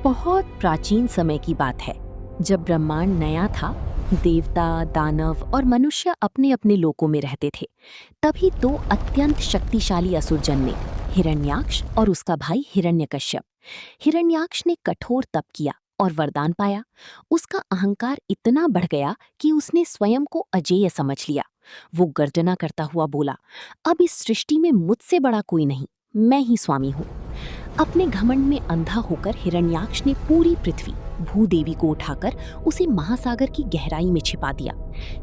बहुत प्राचीन समय की बात है, जब ब्रह्मांड नया था। देवता, दानव और मनुष्य अपने अपने लोकों में रहते थे। तभी दो अत्यंत शक्तिशाली असुर जन्मे, हिरण्याक्ष और उसका भाई हिरण्यकश्यप। हिरण्याक्ष ने कठोर तप किया और वरदान पाया। उसका अहंकार इतना बढ़ गया कि उसने स्वयं को अजेय समझ लिया। वो गर्जना करता हुआ बोला, अब इस सृष्टि में मुझसे बड़ा कोई नहीं, मैं ही स्वामी हूँ। अपने घमंड में अंधा होकर हिरण्याक्ष ने पूरी पृथ्वी, भूदेवी को उठाकर उसे महासागर की गहराई में छिपा दिया।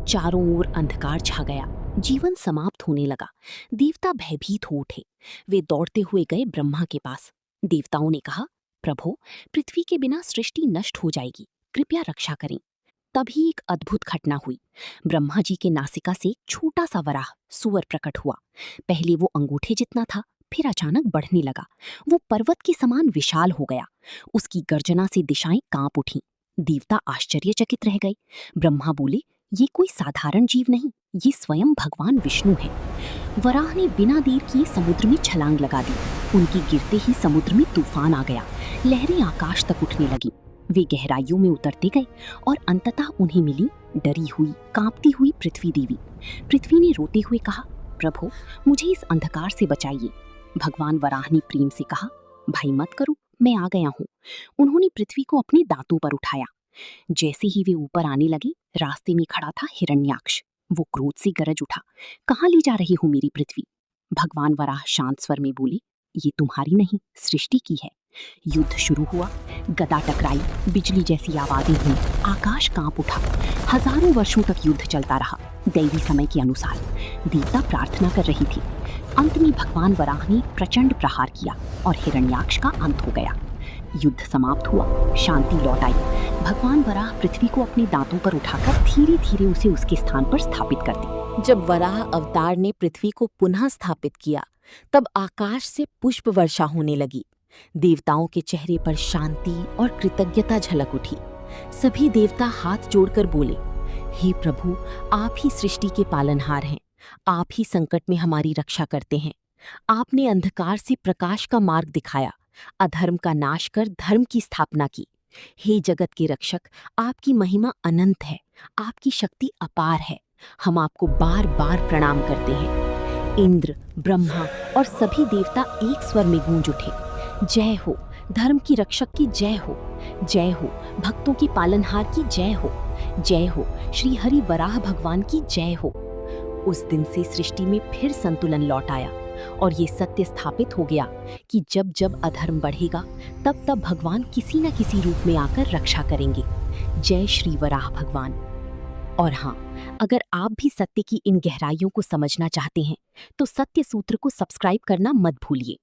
चारों ओर अंधकार छा गया, जीवन समाप्त होने लगा। देवता भयभीत हो उठे। वे दौड़ते हुए गए ब्रह्मा के पास। देवताओं ने कहा, प्रभो, पृथ्वी के बिना सृष्टि नष्ट हो जाएगी, कृपया रक्षा करें। तभी एक अद्भुत घटना हुई। ब्रह्मा जी के नासिका से एक छोटा सा वराह सुअर प्रकट हुआ। पहले वो अंगूठे जितना था, फिर अचानक बढ़ने लगा। वो पर्वत के समान विशाल हो गया। उसकी गर्जना से दिशाएं कांप उठीं। देवता आश्चर्यचकित रह गए। ब्रह्मा बोले, ये कोई साधारण जीव नहीं, ये स्वयं भगवान विष्णु है। वराह ने बिना देर किए समुद्र में छलांग लगा दी। उनकी गिरते ही समुद्र में तूफान आ गया। लहरें आकाश तक उठने लगीं। वे गहराइयों में उतरते गए और अंततः उन्हें मिली डरी हुई, कांपती हुई पृथ्वी देवी। पृथ्वी ने रोते हुए कहा, प्रभु, मुझे इस अंधकार से बचाइए। भगवान वराह ने प्रेम से कहा, भाई मत करो, मैं आ गया हूँ। उन्होंने पृथ्वी को अपने दांतों पर उठाया। जैसे ही वे ऊपर आने लगे, रास्ते में खड़ा था हिरण्याक्ष। वो क्रोध से गरज उठा, कहाँ ले जा रही हो मेरी पृथ्वी? भगवान वराह शांत स्वर में बोले, ये तुम्हारी नहीं, सृष्टि की है। युद्ध शुरू हुआ। गदा टकराई, बिजली जैसी आवाजें हुई, आकाश कांप उठा। हजारों वर्षों तक युद्ध चलता रहा, दैवी समय के अनुसार। देवता प्रार्थना कर रही थी। अंत में भगवान वराह ने प्रचंड प्रहार किया और हिरण्याक्ष का अंत हो गया। युद्ध समाप्त हुआ, शांति लौट आई। भगवान वराह पृथ्वी को अपने दांतों पर उठाकर धीरे धीरे उसे उसके स्थान पर स्थापित कर दी। जब वराह अवतार ने पृथ्वी को पुनः स्थापित किया, तब आकाश से पुष्प वर्षा होने लगी। देवताओं के चेहरे पर शांति और कृतज्ञता झलक उठी। सभी देवता हाथ जोड़कर बोले, हे प्रभु, आप ही सृष्टि के पालनहार हैं। आप ही संकट में हमारी रक्षा करते हैं। आपने अंधकार से प्रकाश का मार्ग दिखाया, अधर्म का नाश कर धर्म की स्थापना की। हे जगत के रक्षक, आपकी महिमा अनंत है, आपकी शक्ति अपार है। हम आपको बार बार प्रणाम करते हैं। इंद्र, ब्रह्मा और सभी देवता एक स्वर में गूंज उठे, जय हो, धर्म की रक्षक की जय हो, जय हो, भक्तों की पालनहार की जय हो, जय हो, श्री हरि वराह भगवान की जय हो। उस दिन से सृष्टि में फिर संतुलन लौट आया और ये सत्य स्थापित हो गया कि जब जब अधर्म बढ़ेगा, तब तब भगवान किसी न किसी रूप में आकर रक्षा करेंगे। जय श्री वराह भगवान। और हाँ, अगर आप भी सत्य की इन गहराइयों को समझना चाहते हैं, तो सत्य सूत्र को सब्सक्राइब करना मत भूलिए।